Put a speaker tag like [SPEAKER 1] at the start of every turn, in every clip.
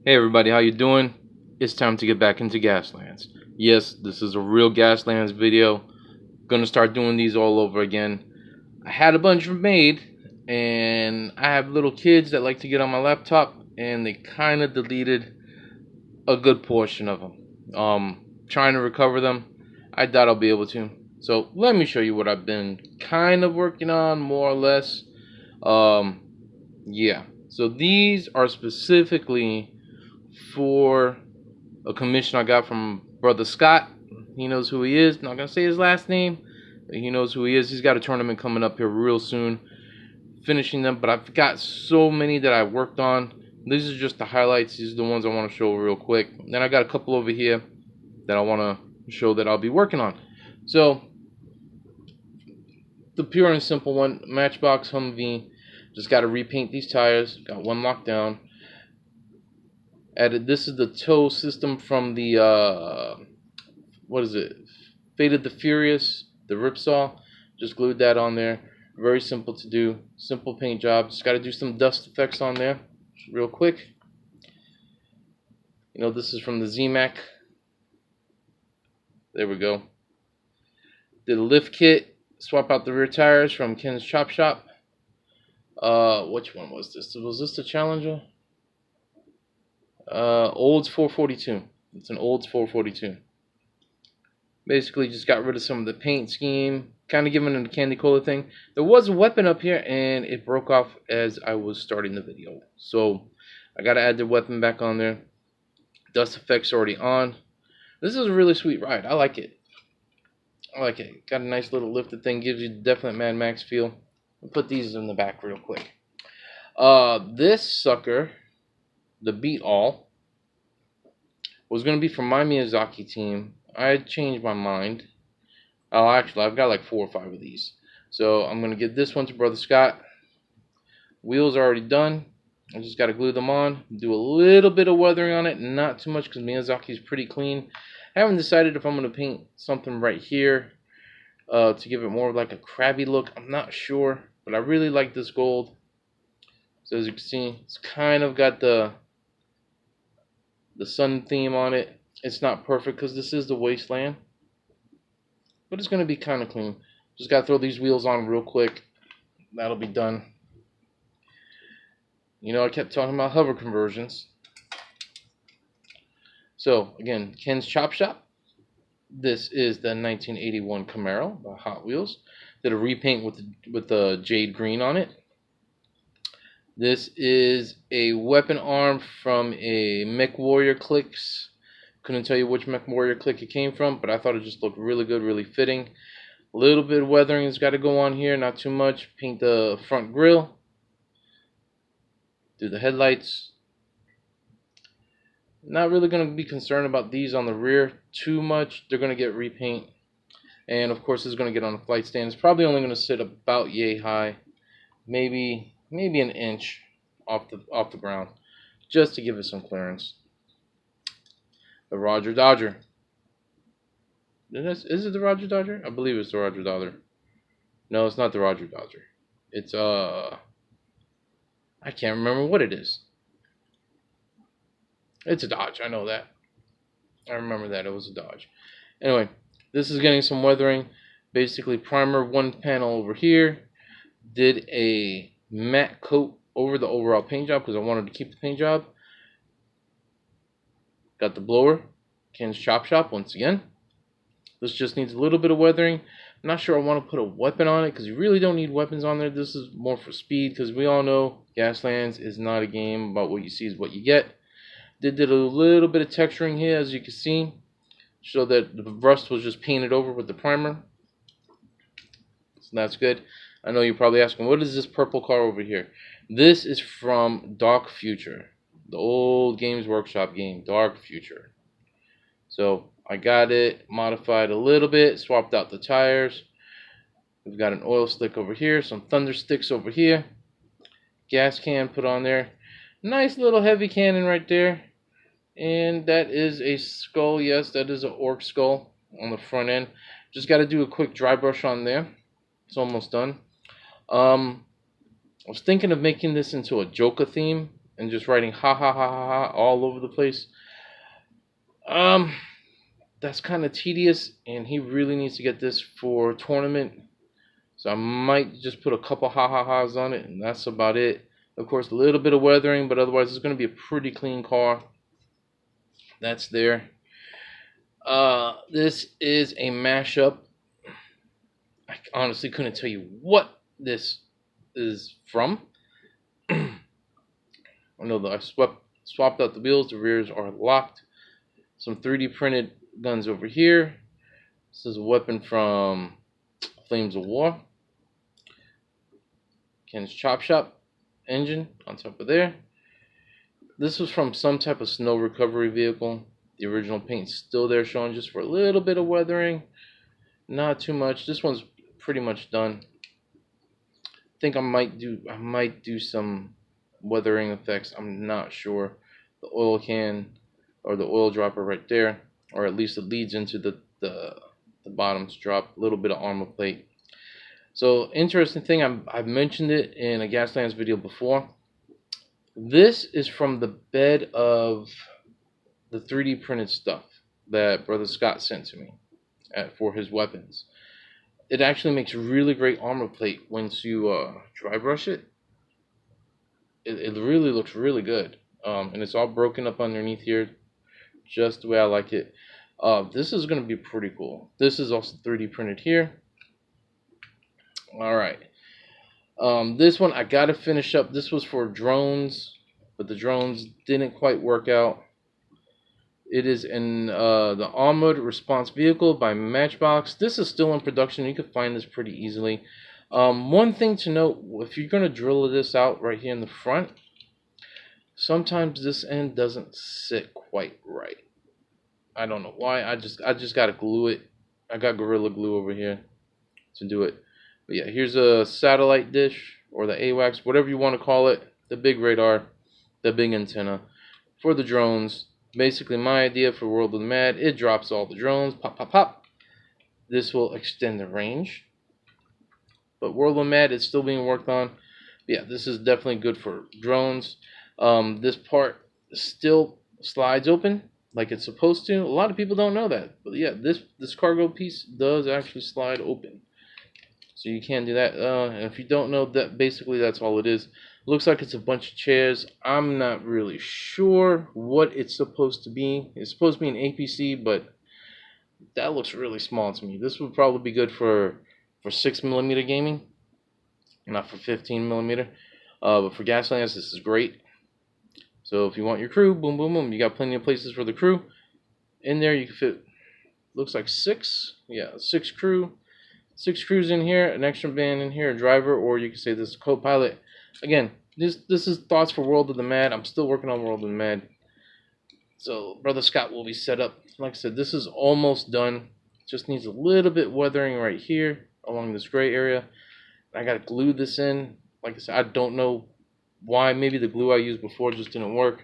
[SPEAKER 1] Hey everybody, how you doing? It's time to get back into Gaslands. Yes, this is a real Gaslands video. Gonna start doing these all over again. I had a bunch made, and I have little kids that like to get on my laptop, and they kind of deleted a good portion of them. Trying to recover them. I doubt I'll be able to. So let me show you what I've been kind of working on, more or less. Um, yeah. So these are specifically for a commission I got from Brother Scott. He knows who he is. Not gonna say his last name, but he knows who he is. He's got a tournament coming up here real soon. Finishing them, but I've got so many that I worked on. These are just the highlights. These are the ones I want to show real quick. Then I got a couple over here that I want to show that I'll be working on. So the pure and simple one, Matchbox Humvee. Just got to repaint these tires. Got one locked down. Added, this is the tow system from the what is it, Faded the Furious, the Ripsaw. Just glued that on there. Very simple to do, simple paint job. Just got to do some dust effects on there real quick. You know, this is from the Z-Mac. There we go. Did a lift kit, swap out the rear tires from Ken's Chop Shop. Which one was this? Was this the Challenger? Olds 442. It's an Olds 442. Basically just got rid of some of the paint scheme, kind of giving it a candy cola thing. There was a weapon up here and it broke off as I was starting the video, so I gotta add the weapon back on there. Dust effects already on. This is a really sweet ride. I like it. Got a nice little lifted thing, gives you the definite Mad Max feel. I'll put these in the back real quick. This sucker, the Beat All, was gonna be from my Miyazaki team. I changed my mind. Oh, actually, I've got like 4 or 5 of these. So I'm going to give this one to Brother Scott. Wheels are already done. I just got to glue them on. Do a little bit of weathering on it. Not too much because Miyazaki is pretty clean. I haven't decided if I'm going to paint something right here to give it more of like a crabby look. I'm not sure. But I really like this gold. So as you can see, it's kind of got the sun theme on it. It's not perfect because this is the Wasteland, but it's going to be kind of clean. Just got to throw these wheels on real quick. That'll be done. You know, I kept talking about hover conversions. So, again, Ken's Chop Shop. This is the 1981 Camaro by Hot Wheels. Did a repaint with the jade green on it. This is a weapon arm from a Mech Warrior Clicks. Couldn't tell you which Mech Warrior click it came from, but I thought it just looked really good, really fitting. A little bit of weathering has got to go on here, not too much. Paint the front grille. Do the headlights. Not really going to be concerned about these on the rear too much. They're going to get repaint. And of course, it's going to get on a flight stand. It's probably only going to sit about yay high. Maybe an inch off the ground. Just to give it some clearance. The Roger Dodger. Is it the Roger Dodger? I believe it's the Roger Dodger. No, it's not the Roger Dodger. It's I can't remember what it is. It's a Dodge. I know that. I remember that it was a Dodge. Anyway, this is getting some weathering. Basically, primer one panel over here. Did a matte coat over the overall paint job because I wanted to keep the paint job. Got the blower, Ken's Chop Shop once again. This just needs a little bit of weathering. I'm not sure I want to put a weapon on it because you really don't need weapons on there. This is more for speed because we all know Gaslands is not a game about what you see is what you get. Did a little bit of texturing here, as you can see, so that the rust was just painted over with the primer. So that's good. I know you're probably asking, what is this purple car over here? This is from Dark Future. The old Games Workshop game, Dark Future. So I got it modified a little bit, swapped out the tires. We've got an oil slick over here, some thunder sticks over here. Gas can put on there. Nice little heavy cannon right there. And that is a skull. Yes, that is an orc skull on the front end. Just got to do a quick dry brush on there. It's almost done. I was thinking of making this into a Joker theme, and just writing ha ha ha ha ha all over the place. That's kind of tedious, and he really needs to get this for tournament. So I might just put a couple ha ha ha's on it, and that's about it. Of course, a little bit of weathering, but otherwise it's going to be a pretty clean car. That's there. This is a mashup. I honestly couldn't tell you what this is from. I know that I swapped out the wheels. The rears are locked. Some 3D printed guns over here. This is a weapon from Flames of War. Ken's Chop Shop engine on top of there. This was from some type of snow recovery vehicle. The original paint's still there, showing just for a little bit of weathering. Not too much. This one's pretty much done. I think I might do some weathering effects. I'm not sure. The oil can or the oil dropper right there, or at least it leads into the bottoms drop. A little bit of armor plate. So interesting thing, I've mentioned it in a Gaslands video before. This is from the bed of the 3D printed stuff that Brother Scott sent to me for his weapons. It actually makes really great armor plate once you dry brush it. It really looks really good. And it's all broken up underneath here, just the way I like it. This is going to be pretty cool. This is also 3D printed here. Alright. This one I gotta finish up. This was for drones, but the drones didn't quite work out. It is in the Armored Response Vehicle by Matchbox. This is still in production. You can find this pretty easily. One thing to note, if you're going to drill this out right here in the front, sometimes this end doesn't sit quite right. I don't know why. I just got to glue it. I got Gorilla Glue over here to do it. But yeah, here's a satellite dish, or the AWACS, whatever you want to call it. The big radar, the big antenna for the drones. Basically, my idea for World of the Mad, it drops all the drones, pop, pop, pop. This will extend the range. But World of the Mad is still being worked on. But yeah, this is definitely good for drones. This part still slides open like it's supposed to. A lot of people don't know that. But yeah, this cargo piece does actually slide open. So you can do that. And if you don't know that, basically that's all it is. Looks like it's a bunch of chairs. I'm not really sure what it's supposed to be. It's supposed to be an APC, but that looks really small to me. This would probably be good for 6mm gaming, not for 15mm. But for Gaslands, this is great. So if you want your crew, boom, boom, boom. You got plenty of places for the crew. In there, you can fit, looks like 6. Yeah, 6 crew. 6 crews in here, an extra man in here, a driver, or you can say this is a co-pilot. Again, this is thoughts for World of the Mad. I'm still working on World of the Mad. So Brother Scott will be set up. Like I said, this is almost done. Just needs a little bit weathering right here along this gray area. I gotta glue this in. Like I said, I don't know why. Maybe the glue I used before just didn't work.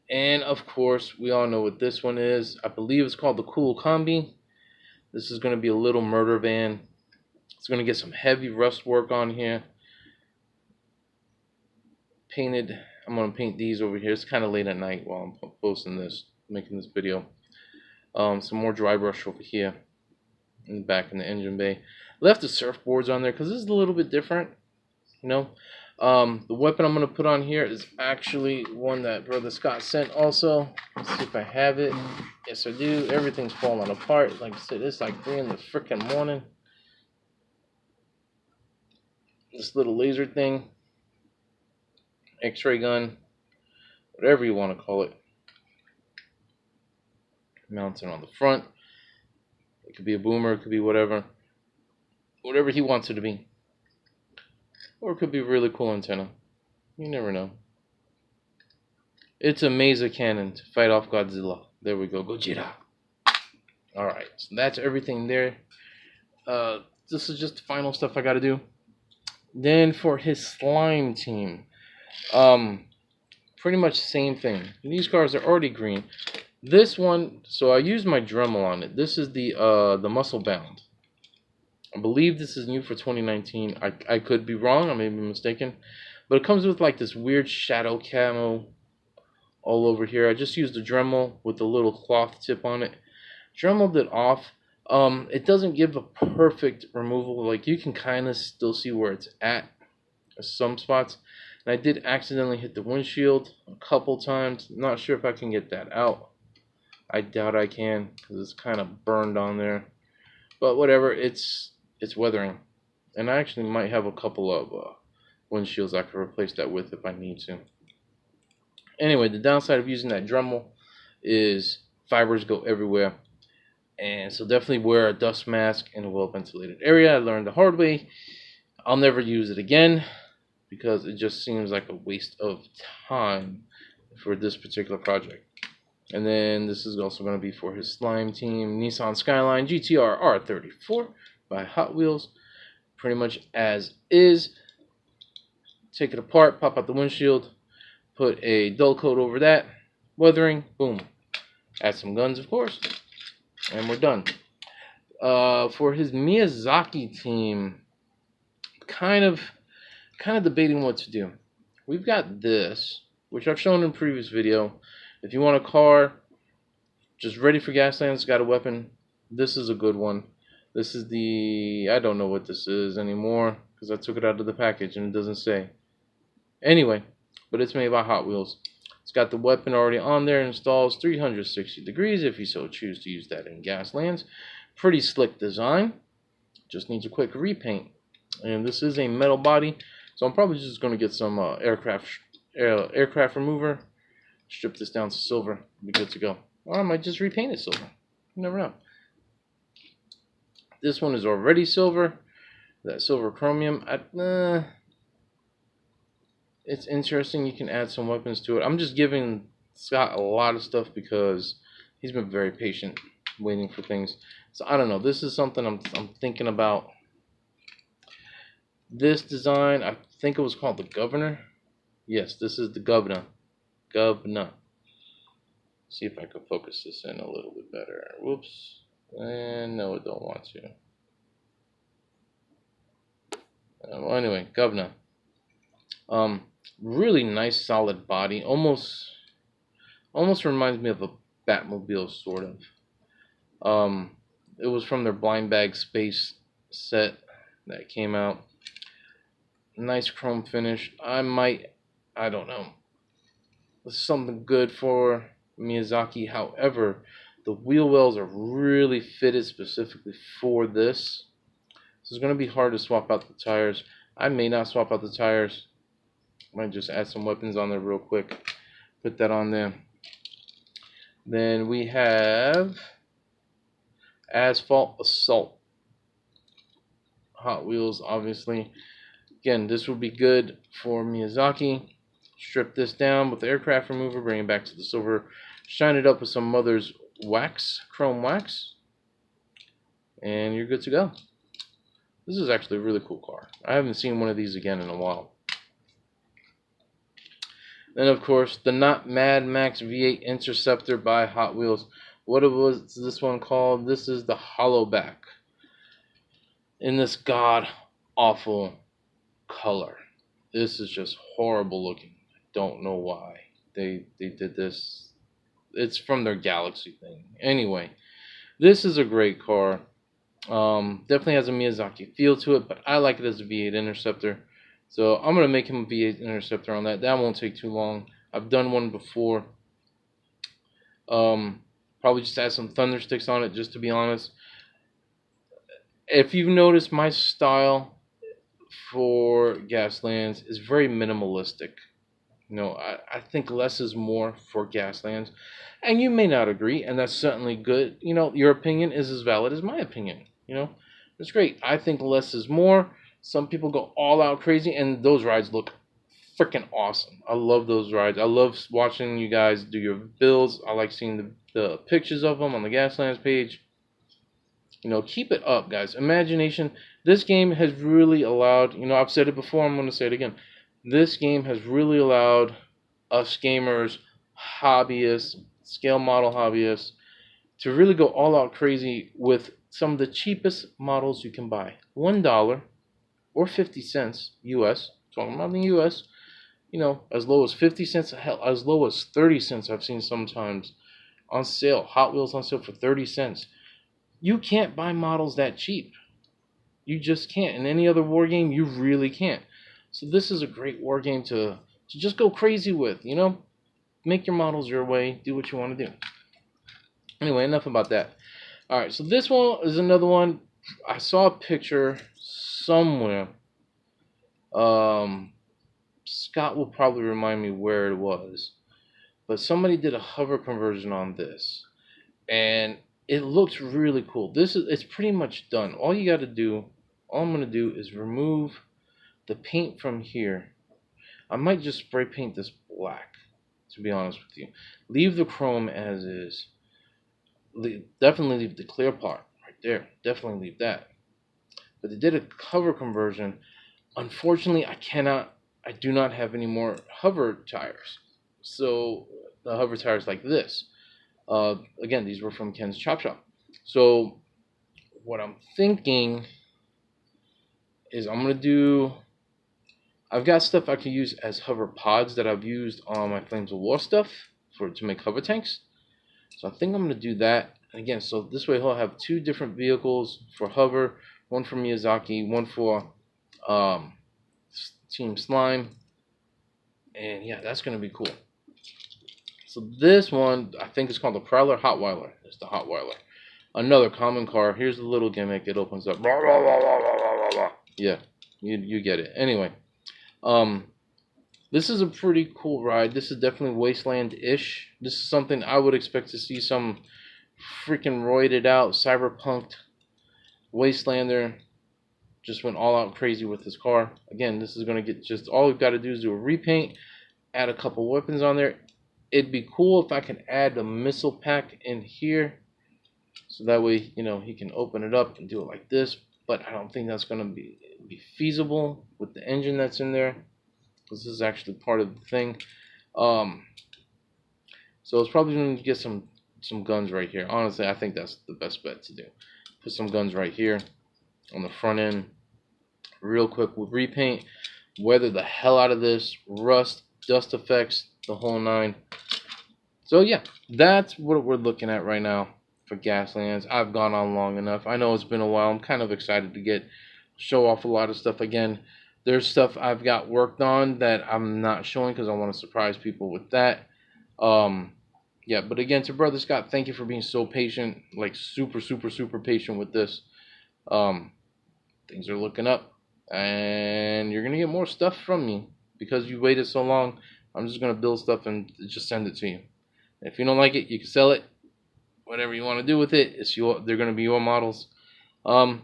[SPEAKER 1] And of course, we all know what this one is. I believe it's called the Cool Combi. This is going to be a little murder van. It's going to get some heavy rust work on here. Painted. I'm going to paint these over here. It's kind of late at night while I'm posting this, making this video. Some more dry brush over here in the back in the engine bay. Left the surfboards on there because this is a little bit different. You know, the weapon I'm going to put on here is actually one that Brother Scott sent also. Let's see if I have it. Yes, I do. Everything's falling apart. Like I said, it's like 3 in the freaking morning. This little laser thing. X-ray gun. Whatever you want to call it. Mounted on the front. It could be a boomer. It could be whatever. Whatever he wants it to be. Or it could be a really cool antenna. You never know. It's a Mesa cannon to fight off Godzilla. There we go. Gojira. Alright. So that's everything there. This is just the final stuff I got to do. Then for his slime team. Pretty much the same thing. These cars are already green. This one, so I used my Dremel on it. This is the Muscle Bound. I believe this is new for 2019. I could be wrong. I may be mistaken. But it comes with like this weird shadow camo all over here. I just used a Dremel with a little cloth tip on it. Dremeled it off. It doesn't give a perfect removal. Like, you can kind of still see where it's at some spots. And I did accidentally hit the windshield a couple times. Not sure if I can get that out. I doubt I can, because it's kind of burned on there. But whatever, it's weathering. And I actually might have a couple of windshields I could replace that with if I need to. Anyway, the downside of using that Dremel is fibers go everywhere. And so definitely wear a dust mask in a well-ventilated area. I learned the hard way. I'll never use it again, because it just seems like a waste of time for this particular project. And then this is also going to be for his slime team, Nissan Skyline GTR R34 by Hot Wheels. Pretty much as is. Take it apart, pop out the windshield, put a dull coat over that, weathering, boom. Add some guns, of course, and we're done. For his Miyazaki team, kind of debating what to do. We've got this, which I've shown in a previous video. If you want a car just ready for Gaslands, got a weapon, this is a good one. This is the, I don't know what this is anymore, because I took it out of the package and it doesn't say. Anyway, but it's made by Hot Wheels. It's got the weapon already on there, installs 360 degrees if you so choose to use that in Gaslands. Pretty slick design, just needs a quick repaint. And this is a metal body, so I'm probably just going to get some aircraft remover, strip this down to silver, be good to go. Or I might just repaint it silver, you never know. This one is already silver, that silver chromium. It's interesting, you can add some weapons to it. I'm just giving Scott a lot of stuff because he's been very patient waiting for things. So I don't know, this is something I'm thinking about. This design, I think it was called the Governor. Yes, this is the Governor. See if I can focus this in a little bit better. Whoops. And no, it don't want to. Well, anyway, Governor. Really nice, solid body. Almost reminds me of a Batmobile, sort of. It was from their Blind Bag Space set that came out. Nice chrome finish. I don't know. This is something good for Miyazaki. However, the wheel wells are really fitted specifically for this. So it's going to be hard to swap out the tires. I may not swap out the tires. Might just add some weapons on there real quick. Put that on there. Then we have Asphalt Assault. Hot Wheels, obviously. Again, this would be good for Miyazaki. Strip this down with the aircraft remover, bring it back to the silver, shine it up with some mother's wax, chrome wax, and you're good to go. This is actually a really cool car. I haven't seen one of these again in a while. Then, of course, the not Mad Max V8 Interceptor by Hot Wheels. What was this one called? This is the Hollowback in this god-awful color. This is just horrible looking. Don't know why they did this. It's from their Galaxy thing. Anyway, this is a great car. Definitely has a Miyazaki feel to it, but I like it as a V8 Interceptor. So I'm going to make him a V8 Interceptor on that. That won't take too long. I've done one before. Probably just add some thunder sticks on it, just to be honest. If you've noticed, my style for Gaslands is very minimalistic. You know, I think less is more for Gaslands. And you may not agree, and that's certainly good. You know, your opinion is as valid as my opinion. You know, it's great. I think less is more. Some people go all out crazy, and those rides look freaking awesome. I love those rides. I love watching you guys do your builds. I like seeing the pictures of them on the Gaslands page. You know, keep it up, guys. Imagination. This game has really allowed, you know, I've said it before, I'm going to say it again. This game has really allowed us gamers, hobbyists, scale model hobbyists, to really go all out crazy with some of the cheapest models you can buy. $1 or 50 cents US, talking about the US, you know, as low as 50 cents, hell, as low as 30 cents I've seen sometimes on sale. Hot Wheels on sale for 30 cents. You can't buy models that cheap. You just can't. In any other war game, you really can't. So this is a great war game to just go crazy with, you know? Make your models your way. Do what you want to do. Anyway, enough about that. Alright, so this one is another one. I saw a picture somewhere. Scott will probably remind me where it was. But somebody did a hover conversion on this. And it looks really cool. It's pretty much done. All you got to do, all I'm going to do is remove the paint from here. I might just spray paint this black, to be honest with you. Leave the chrome as is. Definitely leave the clear part right there. Definitely leave that. But they did a cover conversion. Unfortunately, I do not have any more hover tires. So the hover tires like this. Again, these were from Ken's Chop Shop. So what I'm thinking is I've got stuff I can use as hover pods that I've used on my Flames of War stuff to make hover tanks. So I think I'm going to do that. And again, so this way he'll have two different vehicles for hover. One for Miyazaki, one for Team Slime. And yeah, that's going to be cool. So this one, I think it's called the Prowler Hotwiler. It's the Hotwiler. Another common car. Here's the little gimmick. It opens up. Yeah, you get it. Anyway, this is a pretty cool ride. This is definitely Wasteland-ish. This is something I would expect to see some freaking roided out, cyberpunked Wastelander. Just went all out crazy with this car. Again, this is going to get just, all we've got to do is do a repaint, add a couple weapons on there. It'd be cool if I can add a missile pack in here. So that way, you know, he can open it up and do it like this. But I don't think that's going to be feasible with the engine that's in there. This is actually part of the thing. So it's probably going to get some guns right here. Honestly, I think that's the best bet to do. Put some guns right here on the front end. Real quick with repaint. Weather the hell out of this. Rust, dust effects, the whole nine. So yeah, that's what we're looking at right now for Gaslands. I've gone on long enough. I know it's been a while. I'm kind of excited to show off a lot of stuff again. There's stuff I've got worked on that I'm not showing because I want to surprise people with that. Yeah, but again, to Brother Scott, thank you for being so patient, like super patient with this. Things are looking up, and you're gonna get more stuff from me because you waited so long. I'm just gonna build stuff and just send it to you. If you don't like it, you can sell it. Whatever you want to do with it, they're gonna be your models. But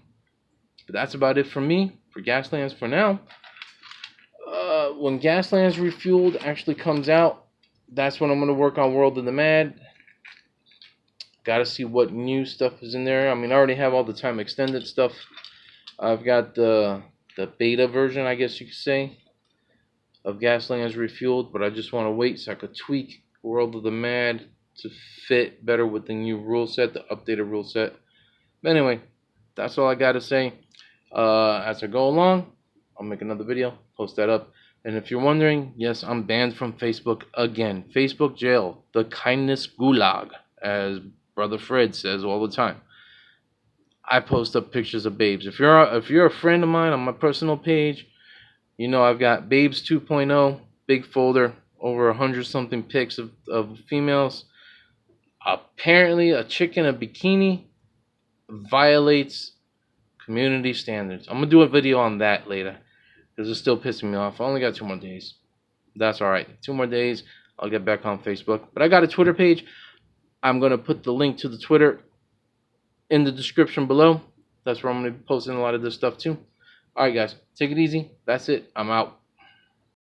[SPEAKER 1] that's about it from me for Gaslands for now. When Gaslands Refueled actually comes out, that's when I'm going to work on World of the Mad. Got to see what new stuff is in there. I mean, I already have all the time extended stuff. I've got the beta version, I guess you could say, of Gaslands Refueled, but I just want to wait so I could tweak World of the Mad to fit better with the new rule set, the updated rule set. But anyway, that's all I got to say. As I go along, I'll make another video, post that up. And if you're wondering, yes, I'm banned from Facebook again. Facebook jail, the kindness gulag, as Brother Fred says all the time. I post up pictures of babes. If you're a friend of mine on my personal page, you know I've got Babes 2.0, big folder, over 100-something pics of females. Apparently, a chick in a bikini violates community standards. I'm going to do a video on that later because it's still pissing me off. I only got 2 more days. That's alright. 2 more days, I'll get back on Facebook. But I got a Twitter page. I'm going to put the link to the Twitter in the description below. That's where I'm going to be posting a lot of this stuff too. Alright guys, take it easy. That's it. I'm out.